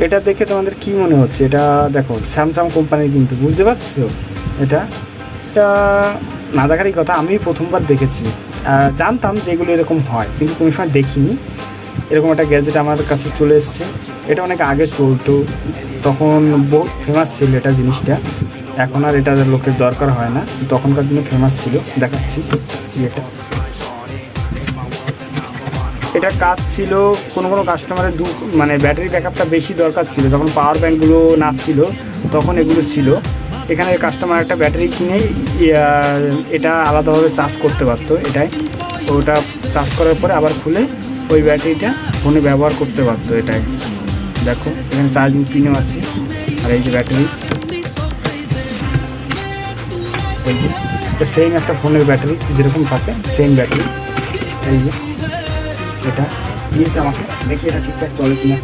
এটা দেখে তোমাদের কি মনে হচ্ছে? এটা দেখো স্যামসাং কোম্পানির, কিন্তু বুঝতে পারছো এটা এটা না দেখারই কথা। আমি প্রথমবার দেখেছি, জানতাম যে এগুলো এরকম হয়, কিন্তু কোনো সময় দেখিনি। এরকম একটা গ্যাজেট আমার কাছে চলে এসেছে। এটা অনেক আগে চলতো, তখন বহুত ফেমাস ছিল এটা জিনিসটা। এখন আর এটা লোকের দরকার হয় না, তখনকার দিনে ফেমাস ছিল। দেখাচ্ছি এটা। এটা কাজ ছিল কোনো কোনো কাস্টমারের মানে ব্যাটারি ব্যাকআপটা বেশি দরকার ছিল, যখন পাওয়ার ব্যাঙ্কগুলো না ছিল তখন এগুলো ছিল। এখানে কাস্টমার একটা ব্যাটারি কিনে এটা আলাদাভাবে চার্জ করতে পারতো। এটাই ওটা চার্জ করার পরে আবার খুলে ওই ব্যাটারিটা ফোনে ব্যবহার করতে পারতো। এটাই দেখো এখানে চার্জিং পিনও আছে। আর এই যে ব্যাটারি, এই যে সেম একটা ফোনের ব্যাটারি যেরকম থাকে সেম ব্যাটারি। এই যে এটা দিয়েছে আমাকে, দেখি এটা ঠিকঠাক চলে কিনা।